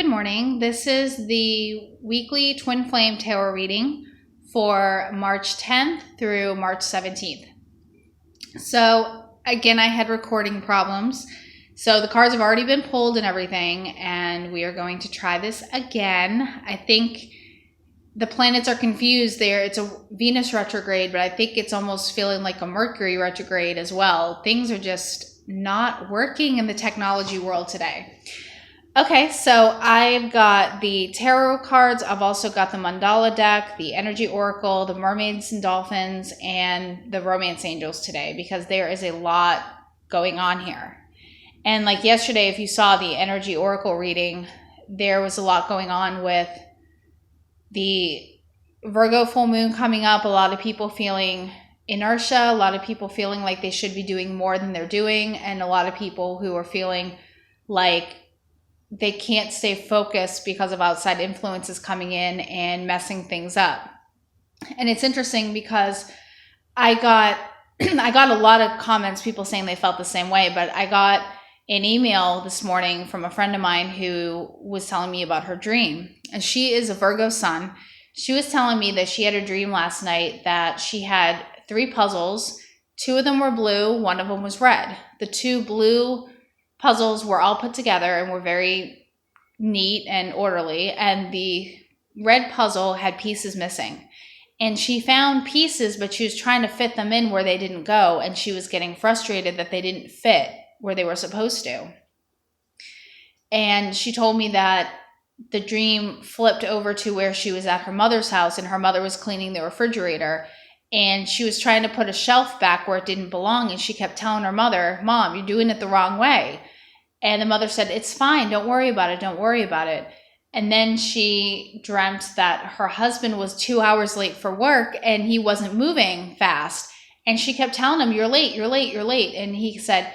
Good morning. This is the weekly Twin Flame Tarot reading for March 10th through March 17th. So again, I had recording problems. So the cards have already been pulled and everything, and we are going to try this again. I think the planets are confused there. It's a Venus retrograde, but I think it's almost feeling like a Mercury retrograde as well. Things are just not working in the technology world today. Okay, so I've got the tarot cards. I've also got the Mandala deck, the Energy Oracle, the Mermaids and Dolphins, and the Romance Angels today because there is a lot going on here. And like yesterday, if you saw the Energy Oracle reading, there was a lot going on with the Virgo full moon coming up, a lot of people feeling inertia, a lot of people feeling like they should be doing more than they're doing, and a lot of people who are feeling like they can't stay focused because of outside influences coming in and messing things up. And it's interesting because I got a lot of comments, people saying they felt the same way, but I got an email this morning from a friend of mine who was telling me about her dream. And she is a Virgo sun. She was telling me that she had a dream last night that she had 3 puzzles. 2 of them were blue, 1 of them was red. The 2 blue puzzles were all put together and were very neat and orderly, and the red puzzle had pieces missing. And she found pieces, but she was trying to fit them in where they didn't go, and she was getting frustrated that they didn't fit where they were supposed to. And she told me that the dream flipped over to where she was at her mother's house, and her mother was cleaning the refrigerator, and she was trying to put a shelf back where it didn't belong, and she kept telling her mother, "Mom, you're doing it the wrong way." And the mother said, "It's fine. Don't worry about it. Don't worry about it." And then she dreamt that her husband was 2 hours late for work and he wasn't moving fast. And she kept telling him, "You're late, you're late, you're late." And he said,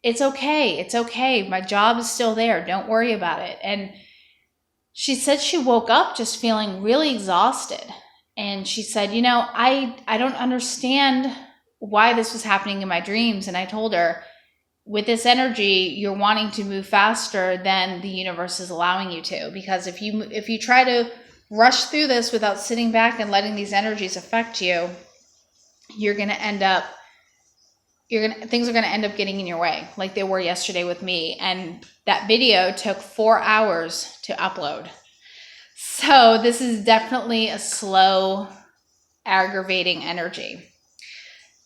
"It's okay. It's okay. My job is still there. Don't worry about it." And she said she woke up just feeling really exhausted. And she said, I don't understand why this was happening in my dreams. And I told her, with this energy, you're wanting to move faster than the universe is allowing you to. Because if you try to rush through this without sitting back and letting these energies affect you, things are going to end up getting in your way, like they were yesterday with me. And that video took 4 hours to upload. So this is definitely a slow, aggravating energy.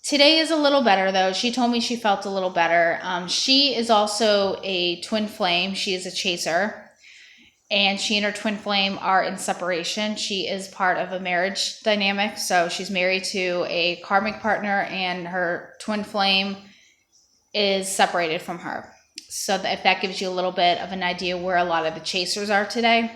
Today is a little better, though. She told me she felt a little better. She is also a twin flame. She is a chaser, and she and her twin flame are in separation. She is part of a marriage dynamic, so she's married to a karmic partner, and her twin flame is separated from her. So if that gives you a little bit of an idea where a lot of the chasers are today.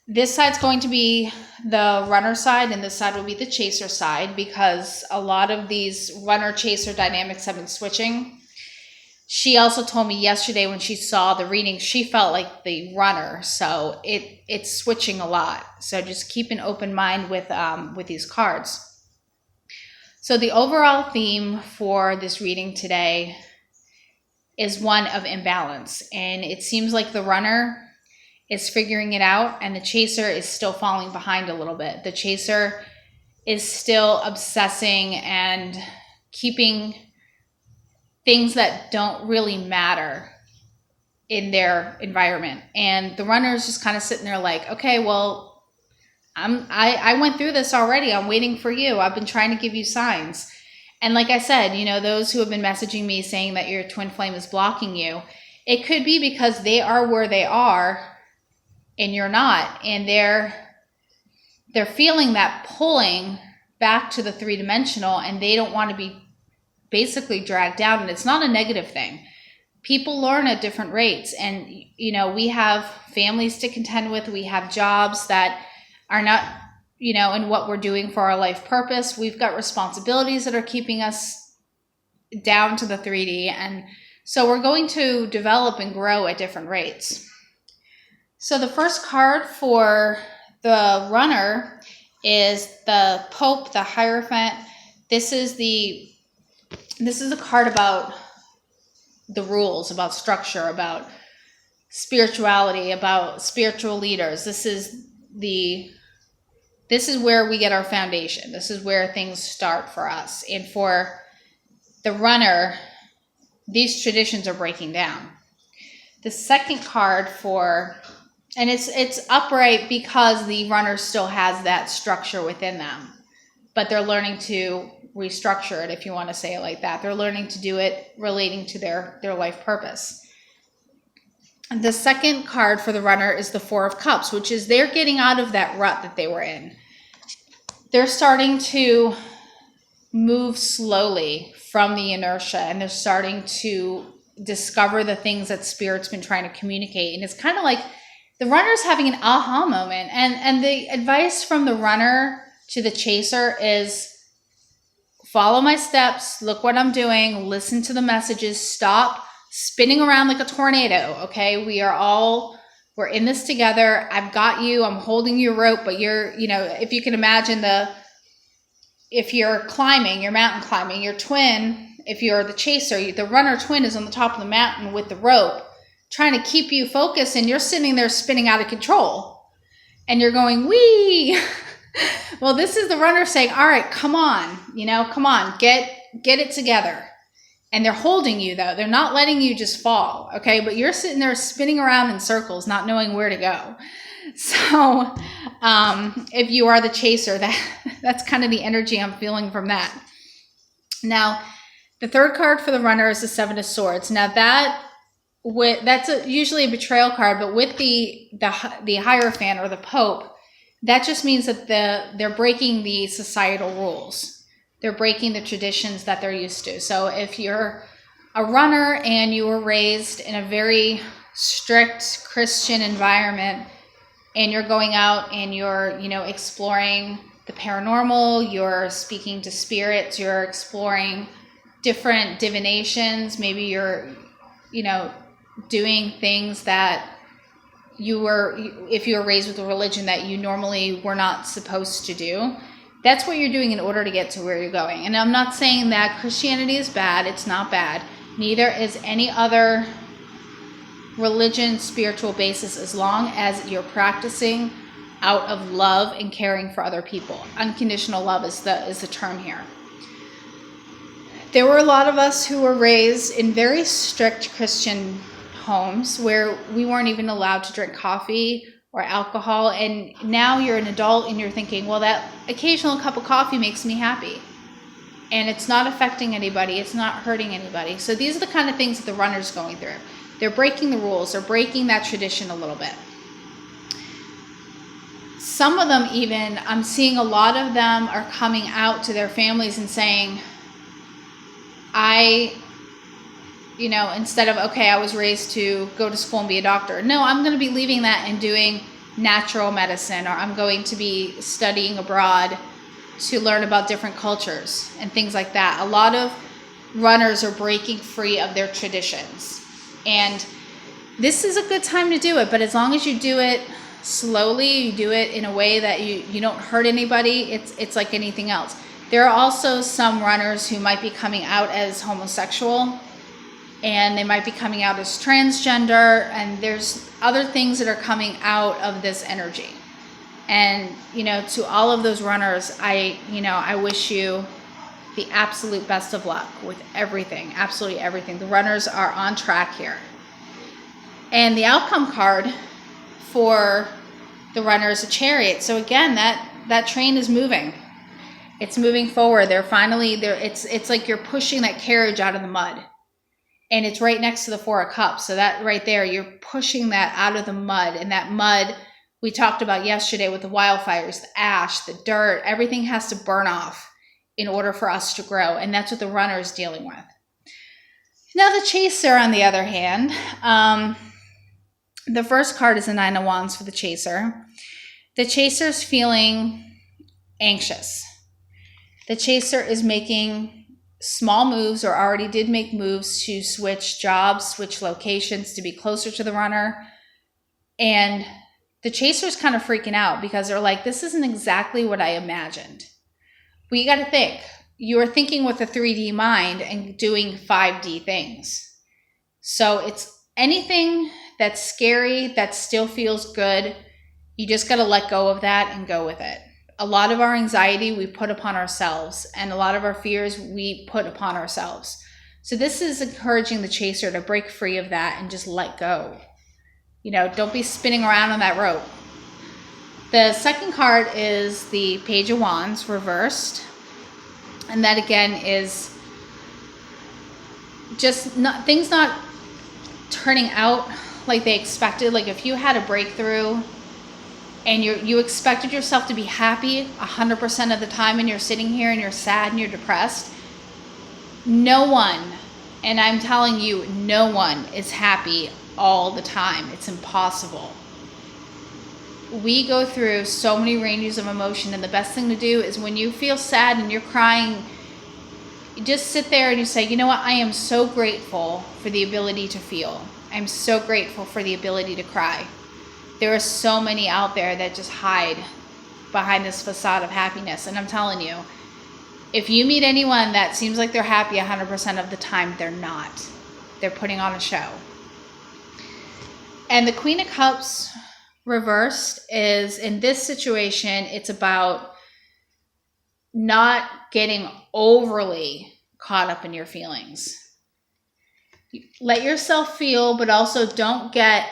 This side's going to be the runner side, and this side will be the chaser side, because a lot of these runner-chaser dynamics have been switching. She also told me yesterday when she saw the reading, she felt like the runner, so it's switching a lot. So just keep an open mind with these cards. So the overall theme for this reading today is one of imbalance, and it seems like the runner is figuring it out, and the chaser is still falling behind a little bit. The chaser is still obsessing and keeping things that don't really matter in their environment. And the runner is just kind of sitting there like, okay, well, I went through this already. I'm waiting for you. I've been trying to give you signs. And like I said, those who have been messaging me saying that your twin flame is blocking you, it could be because they are where they are and you're not, and they're feeling that pulling back to the 3-dimensional, and they don't want to be basically dragged down. And it's not a negative thing. People learn at different rates, and we have families to contend with. We have jobs that are not in what we're doing for our life purpose. We've got responsibilities that are keeping us down to the 3D, and so we're going to develop and grow at different rates. So the first card for the runner is the Pope, the Hierophant. This is a card about the rules, about structure, about spirituality, about spiritual leaders. This is where we get our foundation. This is where things start for us. And for the runner, these traditions are breaking down. The second card and it's upright because the runner still has that structure within them, but they're learning to restructure it, if you want to say it like that. They're learning to do it relating to their life purpose. The second card for the runner is the Four of Cups, which is they're getting out of that rut that they were in. They're starting to move slowly from the inertia, and they're starting to discover the things that Spirit's been trying to communicate. And it's kind of like the runner's having an aha moment. And the advice from the runner to the chaser is follow my steps, look what I'm doing, listen to the messages, stop spinning around like a tornado, okay? We're in this together. I've got you. I'm holding your rope, but if you can imagine if you're climbing, you're mountain climbing, your twin, if you're the chaser, the runner twin is on the top of the mountain with the rope, trying to keep you focused, and you're sitting there spinning out of control. And you're going, wee! Well, this is the runner saying, all right, come on, get it together. And they're holding you, though. They're not letting you just fall, okay? But you're sitting there spinning around in circles, not knowing where to go. So if you are the chaser, that's kind of the energy I'm feeling from that. Now, the third card for the runner is the Seven of Swords. Now, that's usually a betrayal card, but with the Hierophant or the Pope, that just means that they're breaking the societal rules. They're breaking the traditions that they're used to. So if you're a runner and you were raised in a very strict Christian environment, and you're going out and you're, exploring the paranormal, you're speaking to spirits, you're exploring different divinations, maybe you're, doing things that if you were raised with a religion that you normally were not supposed to do. That's what you're doing in order to get to where you're going. And I'm not saying that Christianity is bad. It's not bad. Neither is any other religion, spiritual basis, as long as you're practicing out of love and caring for other people. Unconditional love is the term here. There were a lot of us who were raised in very strict Christian homes where we weren't even allowed to drink coffee or alcohol, and now you're an adult and you're thinking, well, that occasional cup of coffee makes me happy, and it's not affecting anybody, it's not hurting anybody. So these are the kind of things that the runner's going through. They're breaking the rules, they're breaking that tradition a little bit. Some of them even, I'm seeing a lot of them are coming out to their families and saying, instead of, okay, I was raised to go to school and be a doctor. No, I'm going to be leaving that and doing natural medicine, or I'm going to be studying abroad to learn about different cultures and things like that. A lot of runners are breaking free of their traditions. And this is a good time to do it, but as long as you do it slowly, you do it in a way that you don't hurt anybody, it's like anything else. There are also some runners who might be coming out as homosexual, and they might be coming out as transgender, and there's other things that are coming out of this energy. And, to all of those runners, I wish you the absolute best of luck with everything, absolutely everything. The runners are on track here. And the outcome card for the runner is a Chariot. So again, that train is moving. It's moving forward. It's like you're pushing that carriage out of the mud. And it's right next to the Four of Cups. So that right there, you're pushing that out of the mud. And that mud we talked about yesterday with the wildfires, the ash, the dirt, everything has to burn off in order for us to grow. And that's what the runner is dealing with. Now the chaser, on the other hand, the first card is the Nine of Wands for the chaser. The chaser's feeling anxious. The chaser is making small moves, or already did make moves, to switch jobs, switch locations, to be closer to the runner. And the chaser's kind of freaking out because they're like, this isn't exactly what I imagined. But you got to think, you are thinking with a 3D mind and doing 5D things. So it's anything that's scary, that still feels good. You just got to let go of that and go with it. A lot of our anxiety we put upon ourselves, and a lot of our fears we put upon ourselves. So this is encouraging the chaser to break free of that and just let go. Don't be spinning around on that rope. The second card is the Page of Wands reversed. And that again is just things not turning out like they expected. Like if you had a breakthrough and you expected yourself to be happy 100% of the time, and you're sitting here and you're sad and you're depressed, no one, and I'm telling you, no one is happy all the time. It's impossible. We go through so many ranges of emotion, and the best thing to do is when you feel sad and you're crying, you just sit there and you say, you know what, I am so grateful for the ability to feel. I'm so grateful for the ability to cry. There are so many out there that just hide behind this facade of happiness. And I'm telling you, if you meet anyone that seems like they're happy 100% of the time, they're not. They're putting on a show. And the Queen of Cups reversed is, in this situation, it's about not getting overly caught up in your feelings. Let yourself feel, but also don't get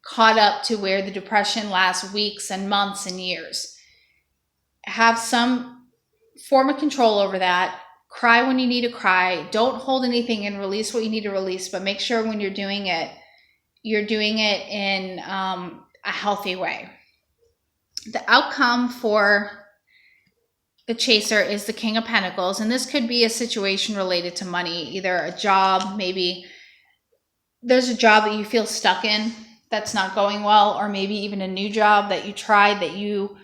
caught up to where the depression lasts weeks and months and years. Have some form of control over that. Cry when you need to cry. Don't hold anything and release what you need to release, but make sure when you're doing it in a healthy way. The outcome for the chaser is the King of Pentacles, and this could be a situation related to money, either a job, maybe there's a job that you feel stuck in that's not going well, or maybe even a new job that you tried that you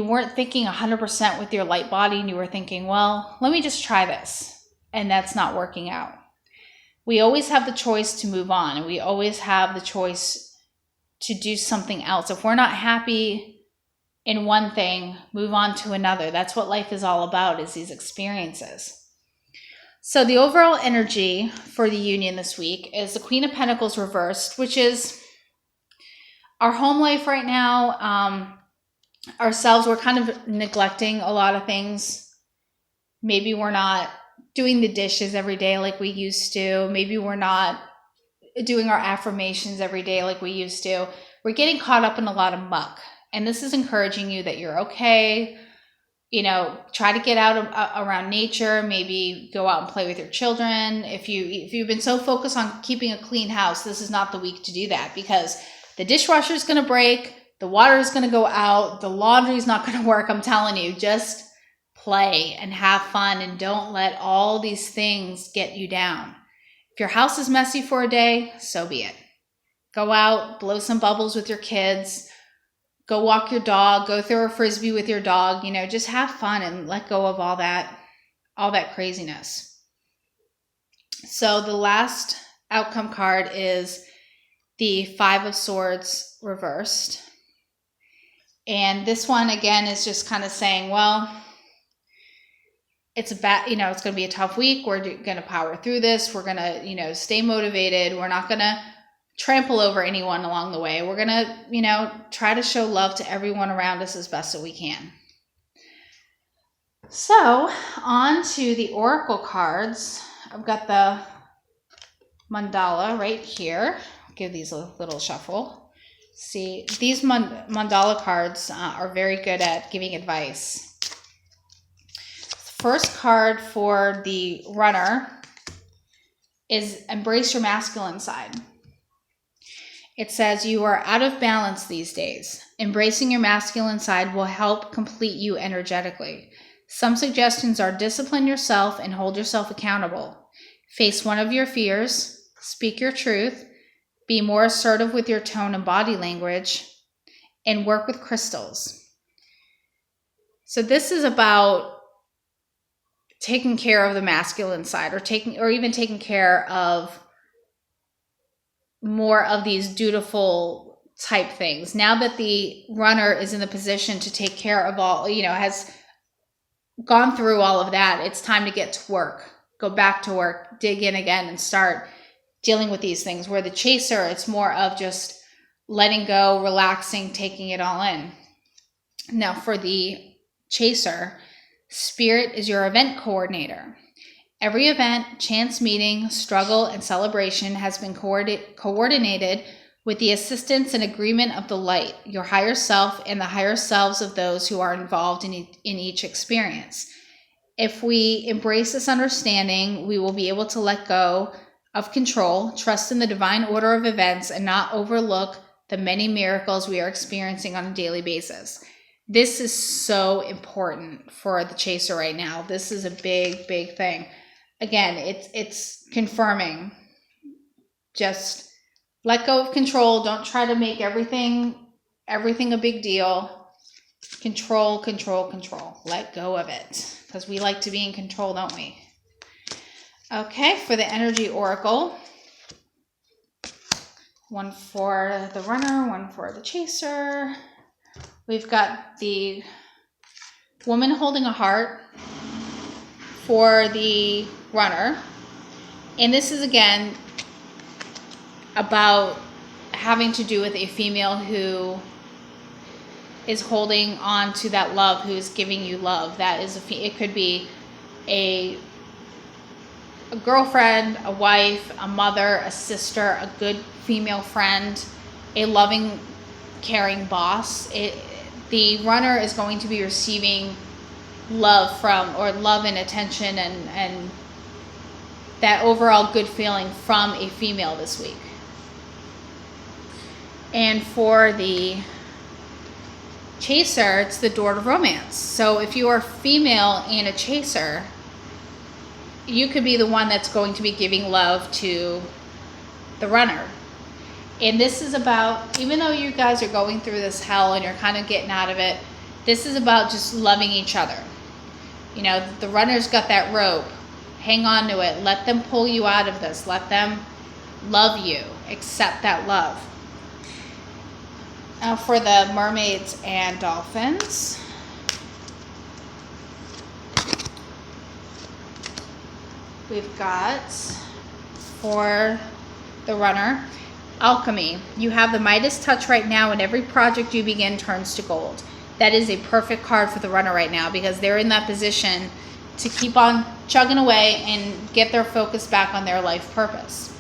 weren't thinking 100% with your light body, and you were thinking, well, let me just try this, and that's not working out. We always have the choice to move on, and we always have the choice to do something else. If we're not happy in one thing, move on to another. That's what life is all about, is these experiences. So the overall energy for the union this week is the Queen of Pentacles reversed, which is our home life right now. Ourselves, we're kind of neglecting a lot of things. Maybe we're not doing the dishes every day like we used to. Maybe we're not doing our affirmations every day like we used to. We're getting caught up in a lot of muck. And this is encouraging you that you're okay. Try to get out around nature, maybe go out and play with your children. If you've been so focused on keeping a clean house, this is not the week to do that, because the dishwasher is going to break, the water is going to go out, the laundry is not going to work. I'm telling you, just play and have fun, and don't let all these things get you down. If your house is messy for a day, so be it. Go out, blow some bubbles with your kids. Go walk your dog, go throw a frisbee with your dog, just have fun and let go of all that craziness. So the last outcome card is the Five of Swords reversed. And this one again is just kind of saying, well, it's it's going to be a tough week. We're going to power through this. We're going to, stay motivated. We're not going to trample over anyone along the way. We're going to, try to show love to everyone around us as best that we can. So on to the Oracle cards. I've got the Mandala right here. I'll give these a little shuffle. See, these Mandala cards are very good at giving advice. First card for the runner is embrace your masculine side. It says, you are out of balance these days. Embracing your masculine side will help complete you energetically. Some suggestions are discipline yourself and hold yourself accountable. Face one of your fears. Speak your truth. Be more assertive with your tone and body language. And work with crystals. So this is about taking care of the masculine side, or even taking care of more of these dutiful type things. Now that the runner is in the position to take care of all, has gone through all of that, it's time to get to work, go back to work, dig in again, and start dealing with these things. Where the chaser, it's more of just letting go, relaxing, taking it all in. Now for the chaser, spirit is your event coordinator. Every event, chance meeting, struggle, and celebration has been coordinated with the assistance and agreement of the light, your higher self, and the higher selves of those who are involved in each experience. If we embrace this understanding, we will be able to let go of control, trust in the divine order of events, and not overlook the many miracles we are experiencing on a daily basis. This is so important for the chaser right now. This is a big, big thing. Again, it's confirming. Just let go of control. Don't try to make everything a big deal. Control, control, control. Let go of it. Because we like to be in control, don't we? Okay, for the energy oracle. One for the runner, one for the chaser. We've got the woman holding a heart for the runner. And this is, again, about having to do with a female who is holding on to that love, who is giving you love. That is it could be a girlfriend, a wife, a mother, a sister, a good female friend, a loving, caring boss. The runner is going to be receiving love from, or love and attention and that overall good feeling from a female this week. And for the chaser, it's the door to romance. So if you are female and a chaser, you could be the one that's going to be giving love to the runner. And this is about, even though you guys are going through this hell and you're kind of getting out of it, this is about just loving each other. You know, the runner's got that rope. Hang on to it. Let them pull you out of this. Let them love you. Accept that love. Now for the mermaids and dolphins. We've got, for the runner, alchemy. You have the Midas touch right now, and every project you begin turns to gold. That is a perfect card for the runner right now, because they're in that position to keep on chugging away and get their focus back on their life purpose.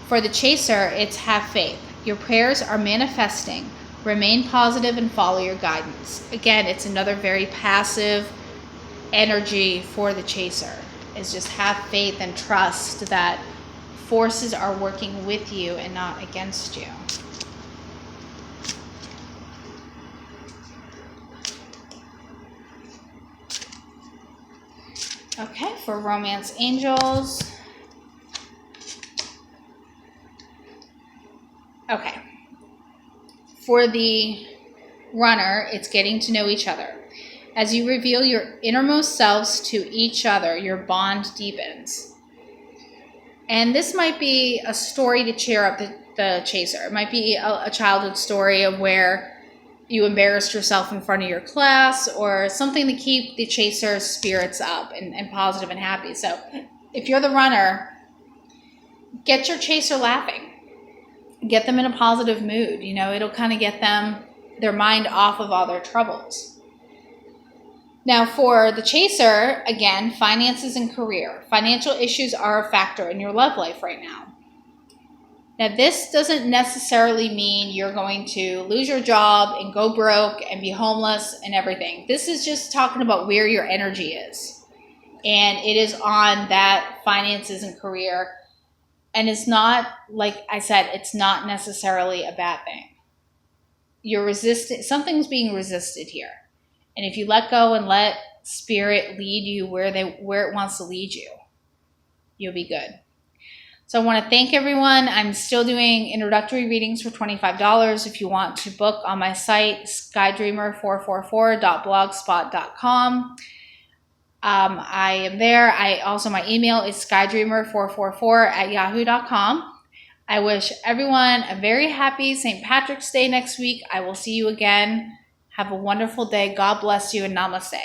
For the chaser, it's have faith. Your prayers are manifesting. Remain positive and follow your guidance. Again, it's another very passive energy for the chaser. Is just have faith and trust that forces are working with you and not against you. Okay, for romance angels. Okay. For the runner, it's getting to know each other. As you reveal your innermost selves to each other, your bond deepens. And this might be a story to cheer up the chaser. It might be a childhood story of where you embarrassed yourself in front of your class, or something to keep the chaser's spirits up and positive and happy. So if you're the runner, get your chaser laughing. Get them in a positive mood. You know, it'll kind of get their mind off of all their troubles. Now for the chaser, again, finances and career. Financial issues are a factor in your love life right now. Now this doesn't necessarily mean you're going to lose your job and go broke and be homeless and everything. This is just talking about where your energy is. And it is on that finances and career. And it's not, like I said, it's not necessarily a bad thing. You're resisting, something's being resisted here. And if you let go and let spirit lead you where it wants to lead you, you'll be good. So I want to thank everyone. I'm still doing introductory readings for $25. If you want to book on my site, skydreamer444.blogspot.com. I am there. My email is skydreamer444@yahoo.com. I wish everyone a very happy St. Patrick's Day next week. I will see you again. Have a wonderful day. God bless you, and namaste.